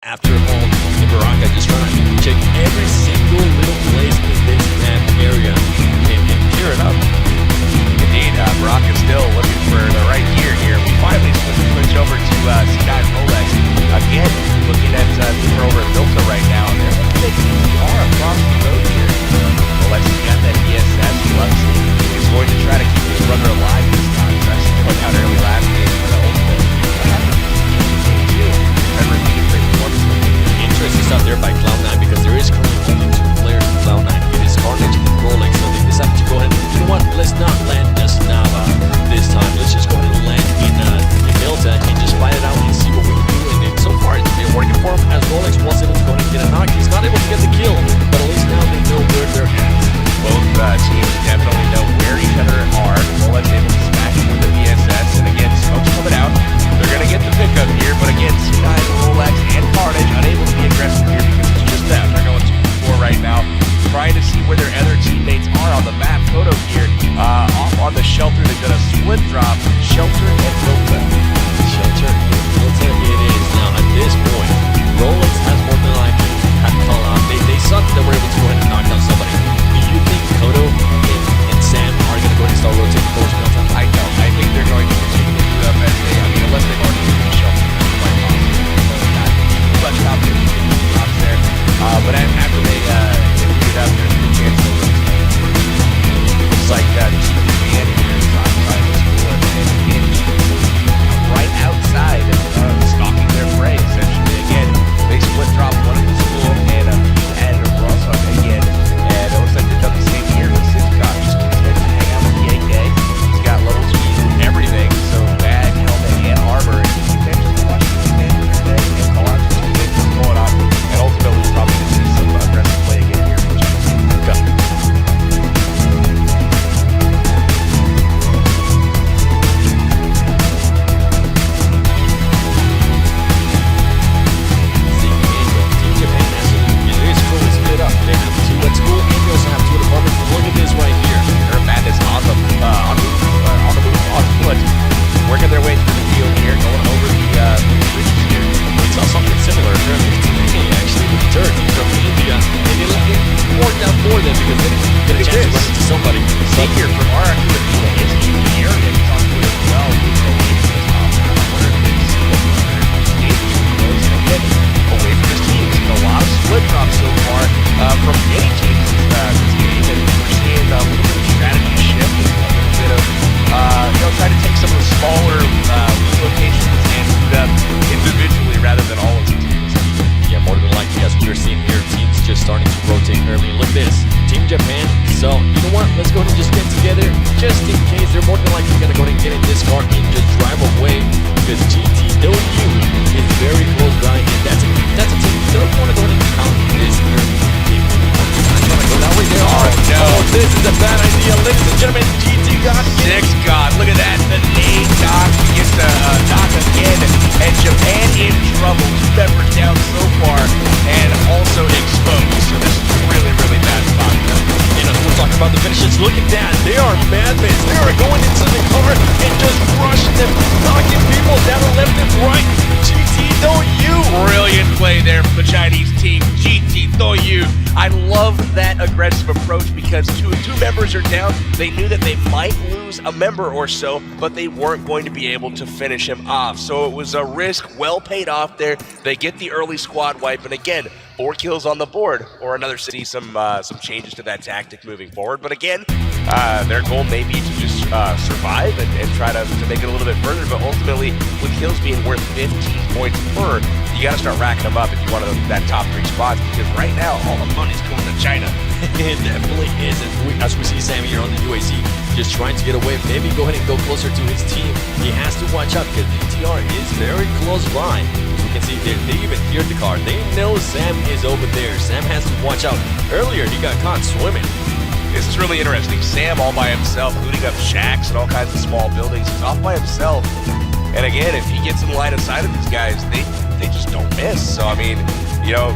After all, in Baraka, just trying to check every single little place in this map area and clear it up. Indeed, Baraka's still looking for the right gear here. We finally switch over to C9 Rolex. Again, looking at we're over at Milta right now, and they're looking at ETR across the road here. Rolex has got that ESS. Luxley is going to try to keep his brother alive this time. That's going out early last game for the ultimate. What happened to you? Remember, Interest is out there by Cloud9 because there is currently only two players in Cloud9. It is Carnage and Rolex, so they decided to go ahead and, you know what, let's not land just now this time. Let's just go ahead and land in Milta and just fight it out and see what we can do. And so far, it's been working for him as Rolex was able to go ahead and get a knock. He's not able to get the kill, but at least now they know where they're at. Both teams definitely know where each other are. Rolex able to smash with the VSS, and again, smoke's coming out. They're going to get the pickup here, but again, C9, Rolex, and Carnage unable to be aggressive here because it's just them. They're going 2-4 right now, trying to see where their other teammates are on the map. Photo here, off on the shelter. They've done a split drop, shelter and Milta. Shelter and Milta it is. Now, at this point, Rolex has more than likely had call out. They suck that we're able to go ahead and knock down somebody. Do you think Kodo and Sam are going to go ahead and start rotating towards Milta? I don't. I think they're going to continue to do that as they, unless they've already taken the shelter. Much confidence in the drops there. But after they boot it up, there's a good chance they'll looks like TPN here is outside the school and right outside stalking their prey, essentially. Again, they split drop one at the school and Rosso again. And it looks like they've done the same here with Sitcom. Just continuing to hang out with the AK. He's got level 2 everything, so bag, helmet, and armor. And he's potentially watching the game here today and call out to what's going on. And ultimately, probably going to see some aggressive play again here from Jepang. Working their way through the field here, going over the bridges here. We saw something similar in actually with the Turks from India, and it worked out for them because they didn't get a chance to run into somebody. But here from our it's in the area. He's on to it as well. Away from his team. We've seen a lot of split drops so far from many teams this game, and we're seeing a little bit of strategy shift, a little bit of try to take some of the smaller locations and do them individually rather than all of the teams. Yeah, more than likely, as we're seeing here, teams just starting to rotate early. Look at this, Team Japan. So, you know what? Let's go ahead and just get together, just in case. They're more than likely going to go ahead and get in this car and just drive away, because GTW is very close by, and that's a team. They don't want to go ahead and count this early. Oh no, this is a bad idea, ladies and gentlemen. GT got six God. Look at that. The nade knock gets the knock again, and Japan in trouble. 2 members down so far, and also exposed. So this is really, really bad spot. You know, we're talking about the finishes. Look at that. They are madmen. They are going into the car and just rushing them, knocking people down left and right. GTW. Brilliant play there from the Chinese team. GTW. I love that aggressive approach because two members are down. They knew that they might lose a member or so, but they weren't going to be able to finish him off. So it was a risk well paid off there. They get the early squad wipe, and again, 4 kills on the board, or another see some changes to that tactic moving forward. But again, their goal may be to just survive and try to make it a little bit further. But ultimately, with kills being worth 15 points per, you got to start racking them up if you want that top 3 spots. Because right now, all the money's going to China. It definitely is. And as we see Sam here on the UAC, just trying to get away, maybe go ahead and go closer to his team. He has to watch out because DTR is very close by. As we can see, they even hear the car. They know Sam is over there. Sam has to watch out. Earlier, he got caught swimming. This is really interesting. Sam all by himself, looting up shacks and all kinds of small buildings. He's off by himself. And again, if he gets in the line of sight of these guys, they just don't miss. So, I mean,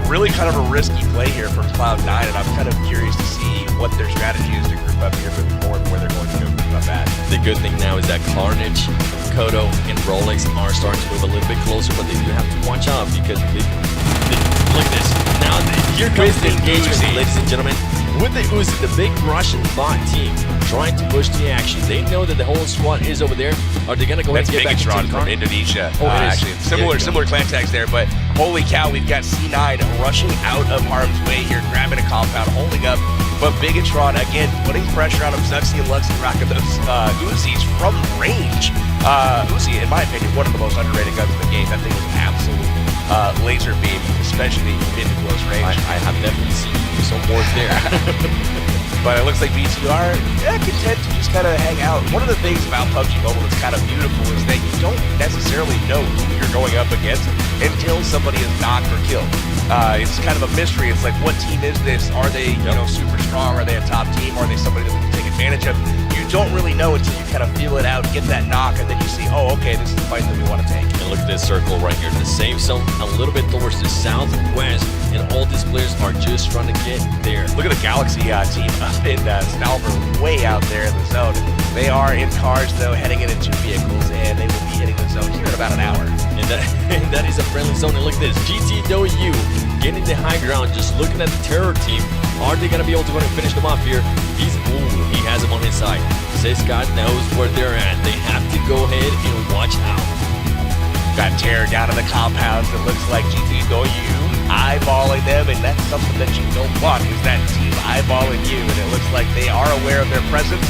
really kind of a risky play here for Cloud9, and I'm kind of curious to see what their strategy is to group up here moving forward, where they're going to go group up at. The good thing now is that Carnage, Kodo, and Rolex are starting to move a little bit closer, but they do have to watch out because Here comes the engagement, Uzi. ladies and gentlemen. With the Uzi, the big Russian bot team trying to push the action. They know that the whole squad is over there. Are they going to go ahead and get back into the car? From Indonesia. Oh, it is. Actually, similar clan tags there, but holy cow, we've got C9 rushing out of harm's way here, grabbing a compound, holding up. But Bigatron, again, putting pressure on him. Zuxi and Luxy rocking those Uzis from range. Uzi, in my opinion, one of the most underrated guns in the game. That thing was an absolute laser beam, especially in close range. I have definitely seen some more there. But it looks like BTR, content to just kind of hang out. One of the things about PUBG Mobile that's kind of beautiful is that you don't necessarily know who you're going up against until somebody is knocked or killed. It's kind of a mystery. It's like, what team is this? Are they, super strong? Are they a top team? Are they somebody that we can take advantage of? You don't really know until you kind of feel it out, get that knock, and then you see, oh, okay, this is the fight that we want to take. And look at this circle right here, the safe zone, a little bit towards the southwest, and all these players are just trying to get there. Look at the Galaxy team up in Stalver, way out there in the zone. They are in cars, though, heading into 2 vehicles, and they will be hitting the zone here in about an hour. And that is a friendly zone. And look at this, GTW getting the high ground, just looking at the terror team. Are they going to be able to go and finish them off here? He has them on his side. Says God knows where they're at. They have to go ahead and watch out. Got terror down in the compounds. It looks like GTW eyeballing them, and that's something that you don't want, is that team eyeballing you. And it looks like they are aware of their presence.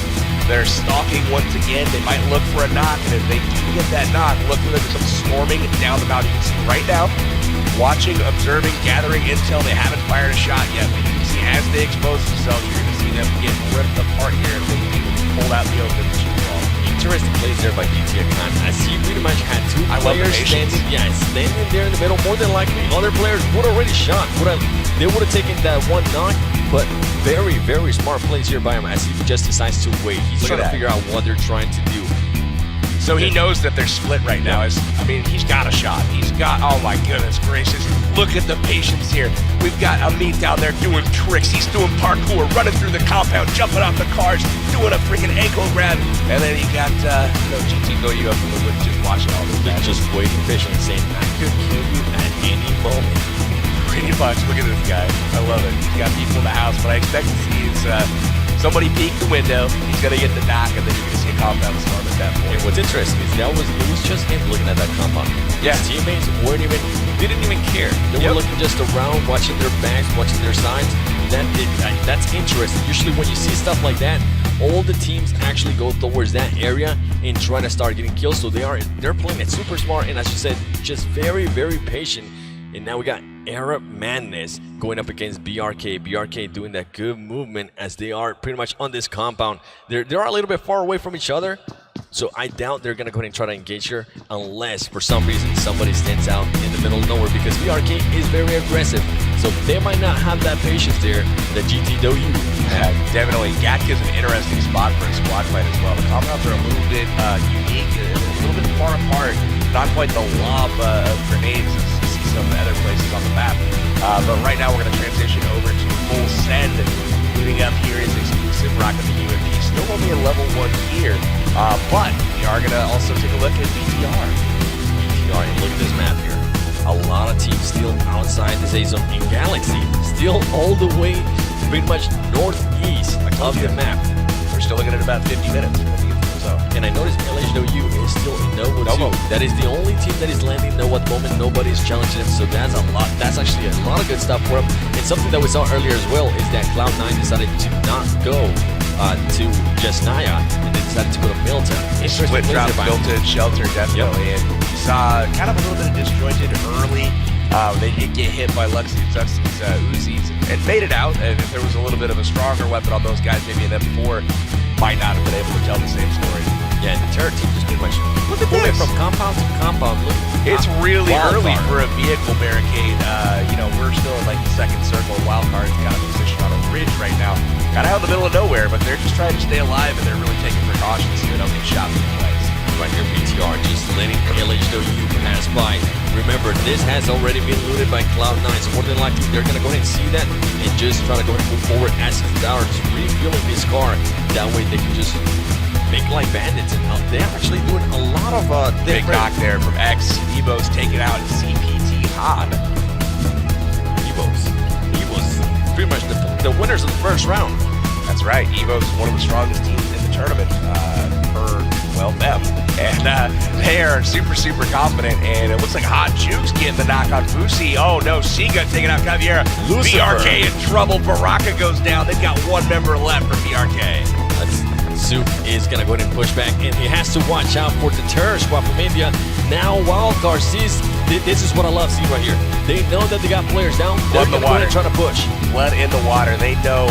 They're stalking once again. They might look for a knock, and if they do get that knock, look for them to come swarming down the mountain. You can see right now, watching, observing, gathering intel. They haven't fired a shot yet, but you can see as they expose themselves, you're going to see them get ripped apart here if they do pull out the open. Interesting plays there by BT Akan, as he pretty much had 2 players standing there in the middle. More than likely, other players would have already shot. They would have taken that one knock, but very, very smart plays here by him as he just decides to wait. He's trying to figure out what they're trying to do. So he knows that they're split right now. He's got a shot. Oh my goodness gracious. Look at the patience here. We've got Amit down there doing tricks. He's doing parkour, running through the compound, jumping off the cars, doing a freaking ankle grab. And then you got, GT go you up in the wood, just watching all this. They're just waiting patiently, saying, I could kill you at any moment. Pretty much. Look at this guy. I love it. He's got people in the house. What I expect to see is somebody peek the window. He's going to get the knock, and then you're going to see a compound storm at that point. And what's interesting is it was just him looking at that compound. His teammates didn't even care. They were looking just around, watching their backs, watching their sides. That's interesting. Usually when you see stuff like that, all the teams actually go towards that area and try to start getting kills. So they're playing it super smart, and as you said, just very, very patient. And now we got Arab Madness going up against BRK. BRK doing that good movement as they are pretty much on this compound. They're a little bit far away from each other, so I doubt they're going to go ahead and try to engage here unless for some reason somebody stands out in the middle of nowhere, because BRK is very aggressive. So they might not have that patience there that GTW. Yeah, definitely. GATK is an interesting spot for a squad fight as well. The compounds are a little bit unique, a little bit far apart. Not quite the lob of grenades as you see some other places on the map. But right now we're going to transition over to full send. Moving up here is exclusive rocking the UMP. Still only a level 1 here. But we are going to also take a look at BTR. BTR, and look at this map here. A lot of teams still outside the safe zone. In Galaxy, still all the way pretty much northeast of the map. We're still looking at about 50 minutes. And I noticed LHW is still in Novo too. That is the only team that is landing Novo at the moment. Nobody's challenging him, so that's a lot. That's actually a lot of good stuff for him. And something that we saw earlier as well is that Cloud9 decided to not go to just Naya, and they decided to go to Milton. Split drop, Milton, Shelter, definitely. And you saw kind of a little bit of disjointed early. They did get hit by Luxy's Uzis and made it out. And if there was a little bit of a stronger weapon on those guys, maybe an M4, might not have been able to tell the same story. Yeah, and the terror team just pretty much moving from compound to compound. It's really early for a vehicle barricade. We're still in like the second circle. Wildcard's got a position on a ridge right now, kind of out in the middle of nowhere, but they're just trying to stay alive, and they're really taking precautions so they don't get shot in the place. Right here, BTR just letting LHW pass by. Remember, this has already been looted by Cloud9, so more than likely they're going to go ahead and see that and just try to go ahead and move forward as they are just refueling this car. That way they can just make like bandits, and they're actually doing a lot of big knock there from X. Evo's taking out CPT Han. Evo's winners of the first round. That's right. Evo's one of the strongest teams in the tournament per, well, them. And they are super, super confident. And it looks like Hot Juke's getting the knock on Fusi. Oh, no. Siga taking out Caviera. BRK in trouble. Baraka goes down. They've got one member left for BRK. Zook is going to go ahead and push back, and he has to watch out for the terror squad from India. Now Wildcard sees, this is what I love seeing right here. They know that they got players down. They're going to go ahead and try to push. Blood in the water. They know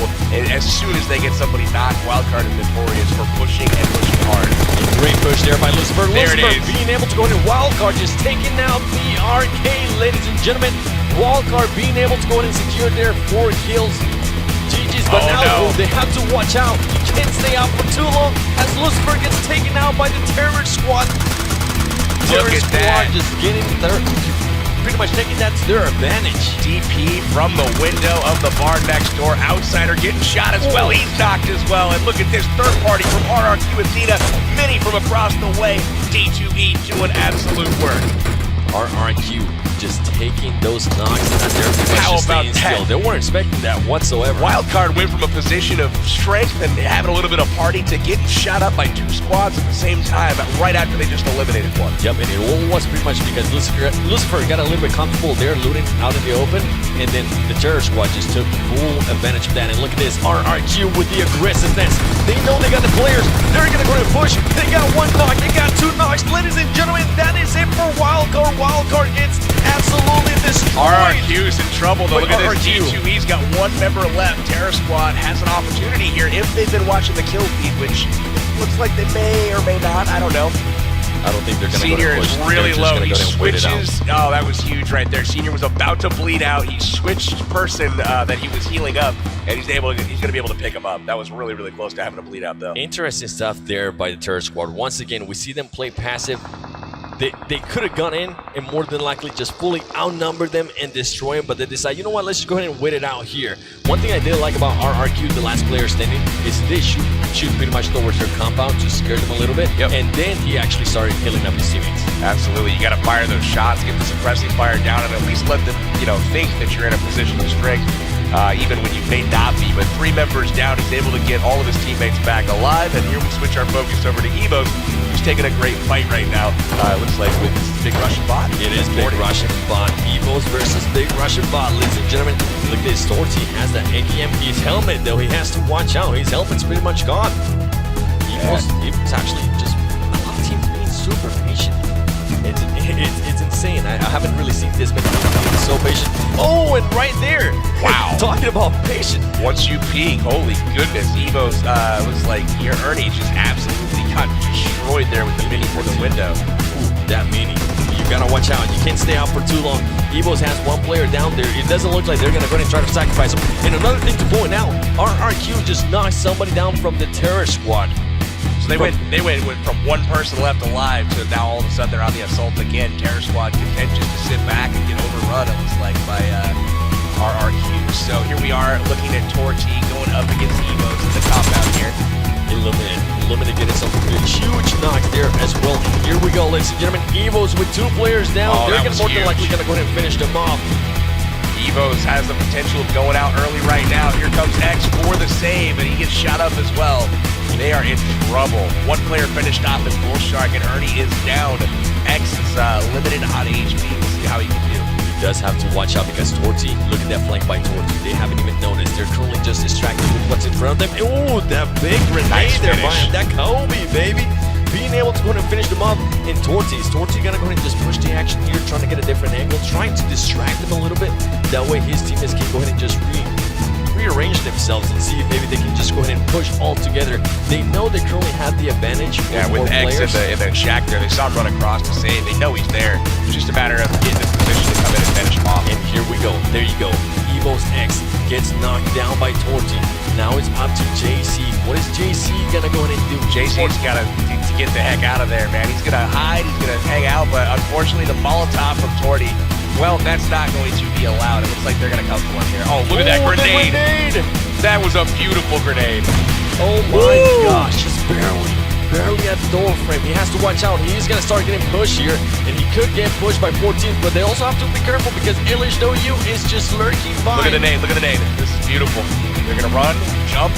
as soon as they get somebody knocked, Wildcard is notorious for pushing and pushing hard. Great push there by Lucifer. There Lucifer it is. being able to go ahead and Wildcard just taking out BRK, ladies and gentlemen. Wildcard being able to go ahead and secure their 4 kills. GG's, but now they have to watch out. You can't stay out for too long as Lucifer gets taken out by the terror squad. Look at that. Just getting there, pretty much taking that to their advantage. DP from the window of the bar next door. Outsider getting shot as well. He's knocked as well. And look at this third party from RRQ Athena. Mini from across the way. D2E doing absolute work. RRQ just taking those knocks and they're pretty much How just about staying still. that? They weren't expecting that whatsoever. Wildcard went from a position of strength and having a little bit of party to getting shot up by 2 squads at the same time right after they just eliminated one. Yep, and it all was pretty much because Lucifer got a little bit comfortable there looting out in the open, and then the terror squad just took full advantage of that. And look at this, RRQ with the aggressiveness. They know they got the players. They're going to go and push. They got 1 knock. They got 2 knocks. Ladies and gentlemen, that is it for Wildcard. Wildcard gets absolutely destroyed. RRQ's in trouble though. Look at this. D2E's got 1 member left. Terror Squad has an opportunity here if they've been watching the kill feed, which looks like they may or may not. I don't know. I don't think they're going to Senior go to push. is really low. He switches. Oh, that was huge right there. Senior was about to bleed out. He switched person that he was healing up, and he's going to be able to pick him up. That was really, really close to having to bleed out though. Interesting stuff there by the terror squad. Once again, we see them play passive. They could have gone in and more than likely just fully outnumbered them and destroy them, but they decide, you know what, let's just go ahead and wait it out here. One thing I did like about RRQ, the last player standing, is they shoot pretty much towards their compound to scare them a little bit, and then he actually started healing up his teammates. Absolutely, you got to fire those shots, get the suppressing fire down, and at least let them, think that you're in a position of strength, even when you may not be. But 3 members down, he's able to get all of his teammates back alive, and here we switch our focus over to Evos, who's taking a great fight right now. It looks like with Big Russian Bot. It is Big Russian Bot. Evos versus Big Russian Bot, ladies and gentlemen. Look at this, Torty has the AKM. His helmet, though, he has to watch out. His helmet's pretty much gone. Evos actually just, a lot of teams being super patient. It's insane. I haven't really seen this many people being so patient. Oh, and right there. Wow. Talking about patient. Once you peek, holy goodness, Evos looks like your Ernie just absolutely got destroyed there with the mini for the window. Ooh, that mini. You gotta watch out. You can't stay out for too long. Evos has 1 player down there. It doesn't look like they're gonna go ahead and try to sacrifice him. And another thing to point out, RRQ just knocked somebody down from the terror squad. So they went from 1 person left alive to now all of a sudden they're on the assault again. Terror Squad content just to sit back and get overrun, it looks like, by RRQ. So here we are looking at Torty going up against Evos in the compound here. Illuminate getting some huge knocks there as well. And here we go, ladies and gentlemen. Evos with 2 players down. They're more than likely going to go ahead and finish them off. Evos has the potential of going out early right now. Here comes X for the save, and he gets shot up as well. They are in trouble. 1 player finished off in Bull Shark, and Ernie is down. X is limited on HP. We'll see how he can do. He does have to watch out because Torty, look at that flank by Torty. They haven't even noticed. They're currently just distracted with what's in front of them. Ooh, that big grenade there by him. That Kobe, baby. Being able to go ahead and finish them up in Torty. Is Torty going to go ahead and just push the action here, trying to get a different angle, trying to distract them a little bit? That way his teammates can go ahead and just rearrange themselves and see if maybe they can just go ahead and push all together. They know they currently have the advantage. Yeah, with X in the shack there, they saw him run across to save. They know he's there. It's just a matter of getting in position to come in and finish him off. And here we go. There you go. Evos X gets knocked down by Torty. Now it's up to JC. What is JC gonna go ahead and do? JC's got to get the heck out of there, man. He's gonna hide. He's gonna hang out. But unfortunately, the Molotov from Torty, well, that's not going to be allowed. It looks like they're gonna come for him here. Oh, look at that grenade! That was a beautiful grenade. Oh my gosh, just barely at the door frame. He has to watch out. He's gonna start getting pushed here, and he could get pushed by 14. But they also have to be careful because Ilish No You is just lurking by. Look at the nade. Look at the nade. This is beautiful. They're gonna run, jump.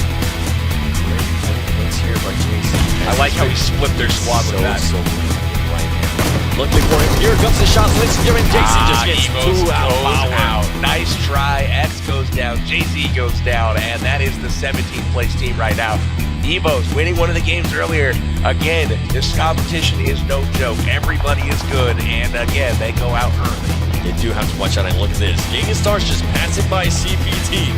Let's hear by JC. I like how he split their squad with that. So right now. Looking for him. Here comes the shots. Let's hear it. JC just gets Evo's 2 out. Nice try. X goes down. JC goes down, and that is the 17th place team right now. Evo's winning one of the games earlier. Again, this competition is no joke. Everybody is good, and again, they go out early. You do have to watch out and look at this. Gang Stars just passing by CPT.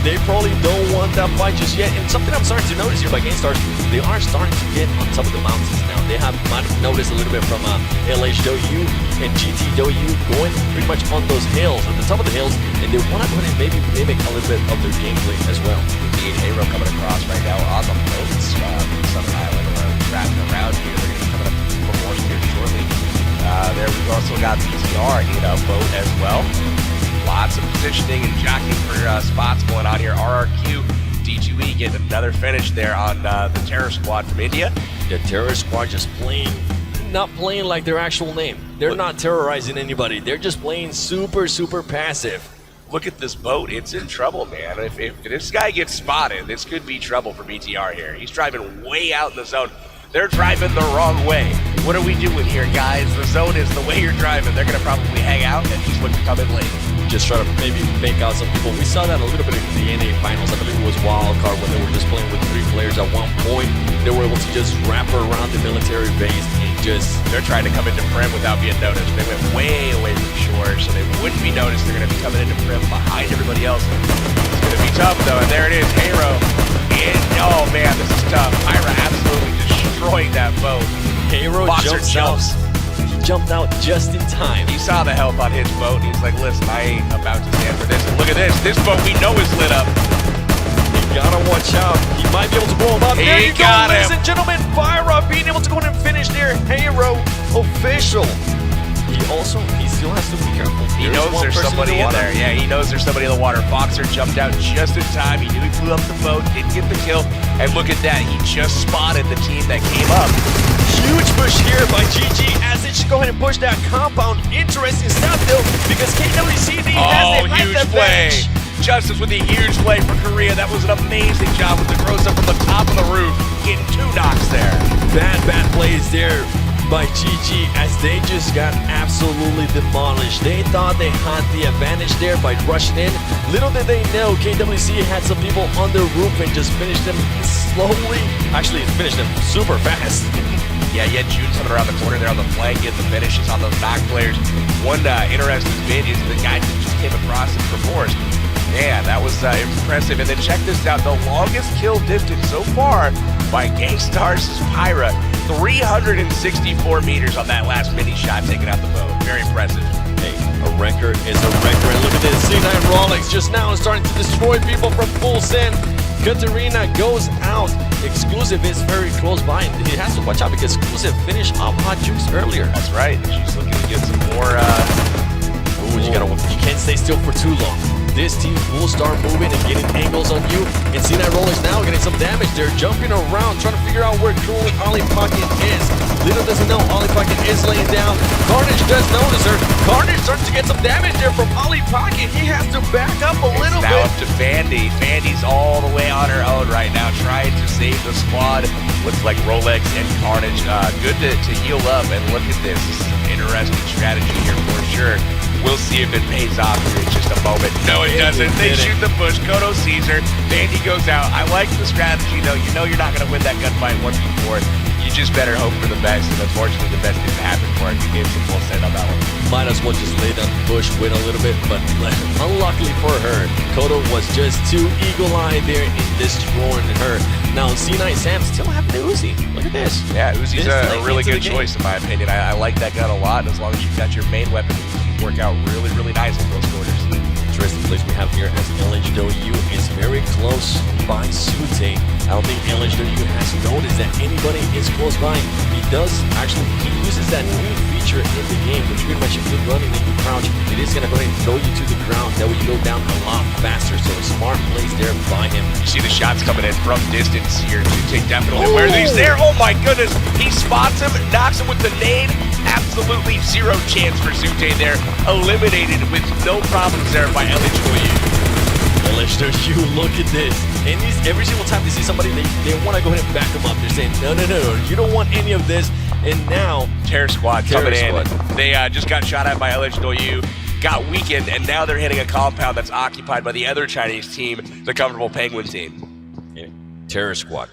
They probably don't want that fight just yet. And something I'm starting to notice here by Gang Stars, they are starting to get on top of the mountains now. They might have noticed a little bit from LHW and GTW going pretty much on those hills, at the top of the hills, and they want to go and maybe mimic a little bit of their gameplay as well. Indeed, Hero coming across right now on the boats, Southern Island, traveling around here. They're going to be coming up for more here shortly. There we've also got BTR in a boat as well. Lots of positioning and jockeying for spots going on here. RRQ, D2E getting another finish there on the Terror Squad from India. The Terror Squad just not playing like their actual name. They're not terrorizing anybody. They're just playing super, super passive. Look at this boat. It's in trouble, man. If this guy gets spotted, this could be trouble for BTR here. He's driving way out in the zone. They're driving the wrong way. What are we doing here, guys? The zone is the way you're driving. They're going to probably hang out, and he's looking to come in late. Just try to maybe make out some people. We saw that a little bit in the NA finals. I believe it was Wildcard when they were just playing with 3 players at one point. They were able to just wrap around the military base and just... They're trying to come into Prim without being noticed. They went way away from shore, so they wouldn't be noticed. They're going to be coming into Prim behind everybody else. It's going to be tough, though, and there it is. Hero. And, oh, man, this is tough. Ira absolutely destroying that boat. Hero jumped out just in time. He saw the help on his boat, and he's like, listen, I ain't about to stand for this. And look at this. This boat we know is lit up. You gotta watch out. He might be able to blow him up. There you go, ladies and gentlemen. Fire up, being able to go in and finish their Hero official. He still has to be careful. He knows there's somebody in there. Yeah, he knows there's somebody in the water. Foxer jumped out just in time. He knew he flew up the boat, didn't get the kill. And look at that. He just spotted the team that came up. Huge push here by GG as they should go ahead and push that compound. Interesting stuff though, because KWCD has the huge play. Justice with a huge play for Korea. That was an amazing job with the gross up from the top of the roof, getting 2 knocks there. Bad plays there by GG as they just got absolutely demolished. They thought they had the advantage there by rushing in. Little did they know KWC had some people on the roof and just finished them slowly. Actually, finished them super fast. Yeah, June coming around the corner there on the flank, getting the finishes on those knock players. One interesting bit is the guy that just came across him for Force. Man, that was impressive. And then check this out, the longest kill distance so far by Gangstar's Pyra, 364 meters on that last mini shot taking out the boat. Very impressive. Hey, a record is a record. And look at this, C9 Rolex just now starting to destroy people from full send. Katarina goes out. Exclusive is very close by, and he has to watch out because Exclusive finished off Hot Juice earlier. That's right. She's looking to get some more. You can't stay still for too long. This team will start moving and getting angles on you. And C9 Rolex now getting some damage. They're jumping around, trying to figure out where Cool Ollie Pocket is. Little doesn't know Ollie Pocket is laying down. Carnage does notice her. Carnage starts to get some damage there from Ollie Pocket. He has to back up a little bit. Now up to Fandy. Fandy's all the way on her own right now, trying to save the squad. Looks like Rolex and Carnage good to heal up. And look at this. This is an interesting strategy here for sure. We'll see if it pays off here in just a moment. No, it doesn't. They shoot the push. Kodo sees her. Fandy goes out. I like the strategy, though. You know you're not going to win that gunfight 1v4. You just better hope for the best, and unfortunately the best didn't happen for him. He gave some full set on that one. Might as well just lay down the bush, wait a little bit, but unluckily for her, Kodo was just too eagle-eyed there in destroying her. Now C9 Sam still having the Uzi. Look at this. Yeah, Uzi's a really good choice in my opinion. I like that gun a lot, and as long as you've got your main weapon, work out really, really nice in close quarters. Interesting place we have here as LHW is very close by Sute. I don't think LHW has noticed that anybody is close by. He uses that new feature in the game, which pretty much if you're running and you crouch, it is going to go ahead and throw you to the ground. That way you go down a lot faster. So a smart place there by him. You see the shots coming in from distance here. Sute definitely where he's there. Oh my goodness. He spots him, knocks him with the nade. Absolutely zero chance for Sute there. Eliminated with no problems there by LHW. LHW, look at this. And every single time they see somebody, they want to go ahead and back them up. They're saying, no, you don't want any of this. And now, Terror Squad coming in. They just got shot at by LHW, got weakened, and now they're hitting a compound that's occupied by the other Chinese team, the Comfortable Penguin team. Yeah. Terror Squad.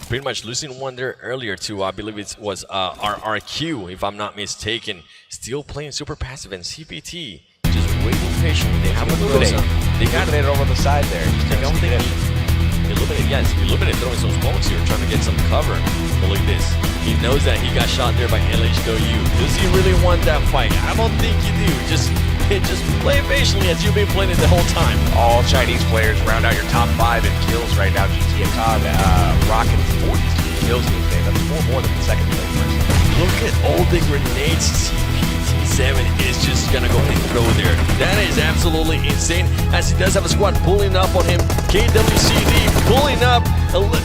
Pretty much losing one there earlier to, I believe it was RRQ, if I'm not mistaken. Still playing super passive, and CPT just waiting patiently. They have Illuminate. They got it over the side there. Illuminate throwing some smokes here, trying to get some cover. But look at this. He knows that he got shot there by LHW. Does he really want that fight? I don't think you do. Just play patiently as you've been playing it the whole time. All Chinese players round out your top 5 in kills right now. GT Akan rocking 14 kills in this game. That's 4 more than the second place person. Look at all the grenades CPT7 is just gonna go ahead and throw there. That is absolutely insane, as he does have a squad pulling up on him. KWCD pulling up a little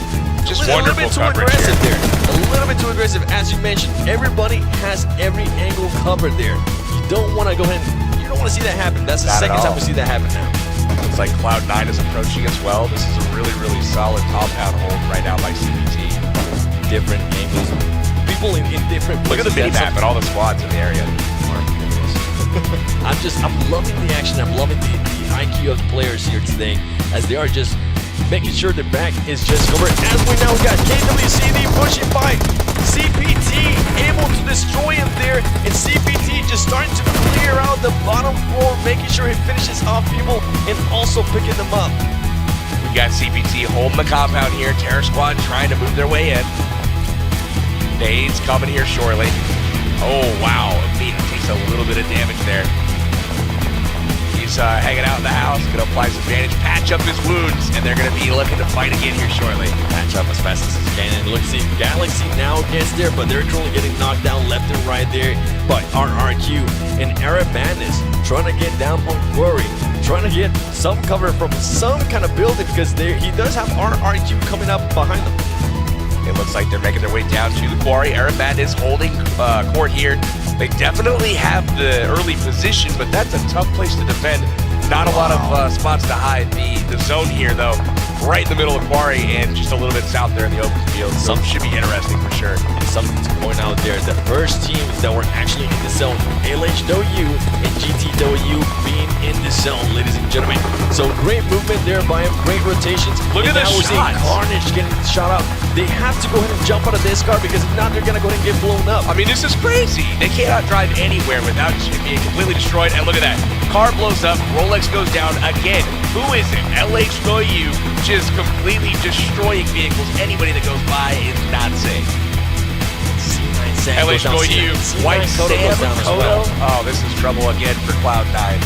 bit too aggressive there. A little bit too aggressive, as you mentioned. Everybody has every angle covered there. You don't want to go ahead and you don't want to see that happen. That's the second time we see that happen now. Looks like Cloud9 is approaching as well. This is a really, really solid compound hold right now by CPT. Different angles. People in different places. Look at the mini-map and all the squads in the area. I'm loving the action. I'm loving the IQ of the players here today, as they are just making sure the back is just covered. As we now got KWCD pushing by CPT, able to destroy him there, and CPT just starting to clear out the bottom floor, making sure he finishes off people and also picking them up. We got CPT holding the compound here. Terror Squad trying to move their way in. Dade's coming here shortly. Oh, wow. Beat takes a little bit of damage there. He's hanging out in the house, going to apply some bandage, patch up his wounds, and they're going to be looking to fight again here shortly. Patch up as fast as he can, and look, see, Galaxy now gets there, but they're currently getting knocked down left and right there by RRQ. And Arab Madness trying to get down on Quarry, trying to get some cover from some kind of building, because he does have RRQ coming up behind them. It looks like they're making their way down to the quarry. Arab Madness holding court here. They definitely have the early position, but that's a tough place to defend. Not a lot of spots to hide. The zone here, though, right in the middle of quarry and just a little bit south there in the open field. Some should be interesting for sure. And something to point out there, the first teams that were actually in the zone, LHW and GTW being in the zone, ladies and gentlemen. So great movement there by him, great rotations. Look at this shot. Carnage getting shot up. They have to go ahead and jump out of this car, because if not, they're going to go ahead and get blown up. I mean, this is crazy. They cannot drive anywhere without being completely destroyed. And look at that. Car blows up. Rolex goes down again. Who is it? LHW just completely destroying vehicles. Anybody that goes by is not safe. LHW, White Sam Kodo. Oh, this is trouble again for Cloud9.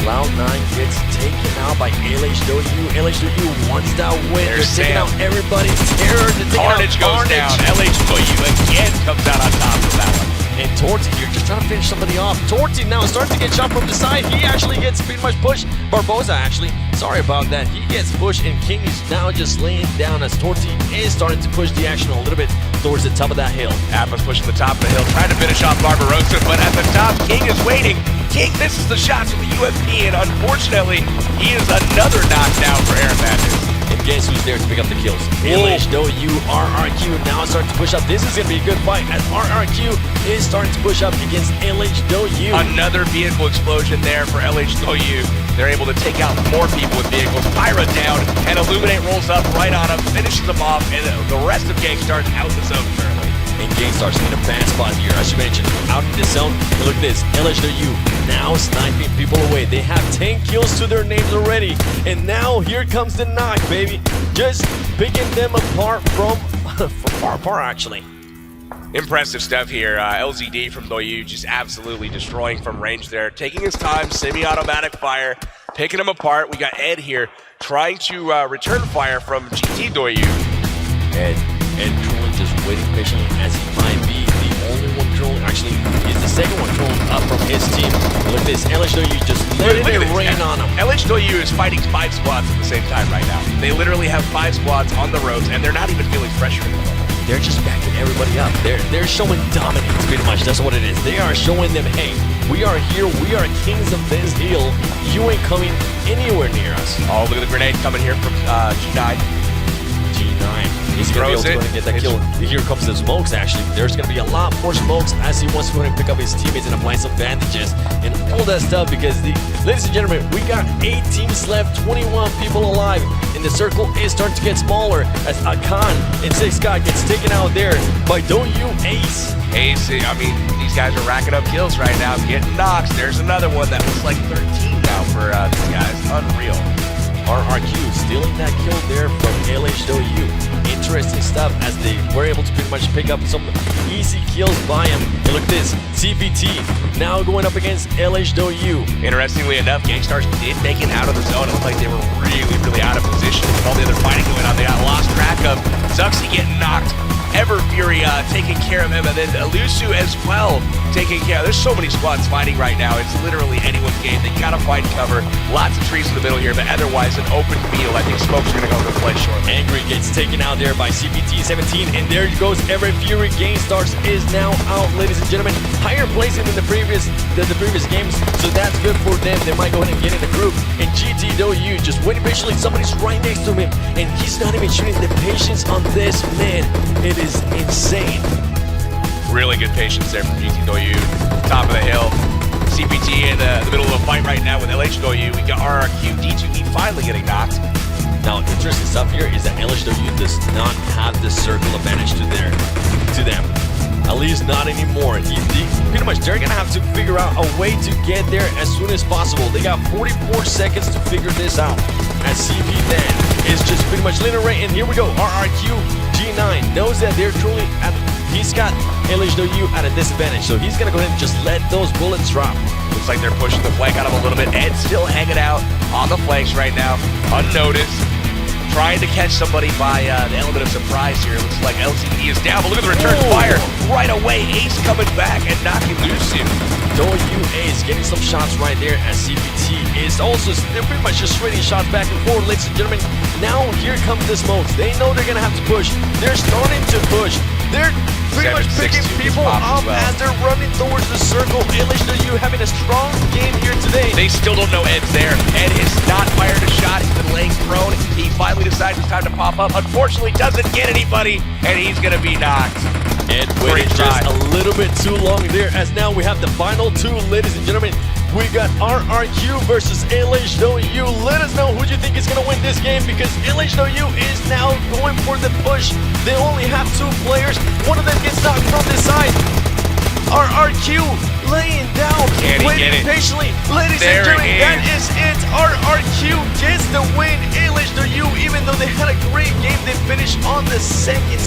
Cloud9 gets taken out by LHW. LHW wants that win. They're taking out everybody. Terror to take Carnage out goes down. LHW again comes out on top of that one. And Torty here just trying to finish somebody off. Torty now starting to get shot from the side. He actually gets pretty much pushed. Barboza actually, sorry about that. He gets pushed, and King is now just laying down as Torty is starting to push the action a little bit towards the top of that hill. Appa's pushing the top of the hill, trying to finish off Barbarossa, but at the top, King is waiting. King misses the shots from the UFP, and unfortunately, he is another knockdown for Arab Madness. And guess who's there to pick up the kills? LHW, RRQ now starting to push up. This is going to be a good fight, as RRQ is starting to push up against LHW. Another vehicle explosion there for LHW. They're able to take out more people with vehicles. Pyra down, and Illuminate rolls up right on him, finishes them off, and the rest of Gangstar's out the zone currently. And Gangstar's in a bad spot here, as you mentioned, out in the zone. And look at this, LHW now sniping people away. They have 10 kills to their names already. And now here comes the knock, baby. Just picking them apart from far apart, actually. Impressive stuff here. LZD from Doyu just absolutely destroying from range there. Taking his time, semi-automatic fire, picking them apart. We got Ed here trying to return fire from GT Doyu. Ed trolling, just waiting patiently, as he might be the only one trolling. Actually, he's the second one trolling up from his team. Look at this, LHW just letting it rain on him. LHW is fighting 5 squads at the same time right now. They literally have 5 squads on the ropes, and they're not even feeling pressure at the moment. They're just backing everybody up. They're showing dominance, pretty much. That's what it is. They are showing them, hey, We are here. We are kings of this hill. You ain't coming anywhere near us. Oh, look at the grenade coming here from G9. He's going to be able to get that kill. Here comes the smokes, actually. There's going to be a lot more smokes as he wants to go and pick up his teammates and apply some bandages and all that stuff because, ladies and gentlemen, we got 8 teams left, 21 people alive, and the circle is starting to get smaller as Akan and 6 guy gets taken out there by Don't You Ace. Ace, I mean, these guys are racking up kills right now, getting knocks. There's another one that looks like 13 now for these guys. Unreal. RRQ stealing that kill there from LHW. Interesting stuff as they were able to pretty much pick up some easy kills by him. And look at this, CPT now going up against LHW. Interestingly enough, Gangstars did make it out of the zone. It looked like they were really out of position with all the other fighting going on. They got lost track of Zuxi getting knocked, Ever Fury taking care of him, and then Elusu as well taking care. There's so many squads fighting right now. It's literally anyone's game. They gotta find cover. Lots of trees in the middle here, but otherwise an open field. I think Smoke's gonna go to the play shortly. Angry gets taken out there by CPT 17, and there goes Ever Fury. Gangstars is now out, ladies and gentlemen. Higher placing than the previous games, so that's good for them. They might go ahead and get in the group. And GTW just waiting patiently. Somebody's right next to him, and he's not even shooting. The patience on this man, it is insane. Really good patience there from GTW. Top of the hill. CPT in the middle of a fight right now with LHW. We got RRQ, D2E finally getting knocked. Now, interesting stuff here is that LHW does not have the circle advantage to them. At least not anymore. Pretty much, they're gonna have to figure out a way to get there as soon as possible. They got 44 seconds to figure this out. As CP then is just pretty much leading right, and here we go. RRQ G9 knows that they're truly at. He's got LHW at a disadvantage, so he's gonna go ahead and just let those bullets drop. Looks like they're pushing the flank out of a little bit. Ed still hanging out on the flanks right now, unnoticed. Trying to catch somebody by the element of surprise here. Looks like LCD is down, but look at the return fire right away. Ace coming back and knocking loose him. Don't You Ace getting some shots right there as CPT is also, they're pretty much just trading shots back and forth, ladies and gentlemen. Now here comes the smokes. They know they're gonna have to push. They're starting to push. They're pretty much picking people up as they're running towards the circle. LHW having a strong game here today. They still don't know Ed's there. Ed is not fired a shot. He's been laying prone. He finally decides it's time to pop up. Unfortunately, doesn't get anybody, and he's gonna be knocked. Ed waited just a little bit too long there, as now we have the final two, ladies and gentlemen. We got RRQ versus LHW. Let us know who you think is going to win this game, because LHW is now going for the push. They only have 2 players. One of them gets knocked from the side. RRQ laying down, waiting patiently. Ladies and gentlemen, that is it. RRQ gets the win. LHW, even though they had a great game, they finished on the second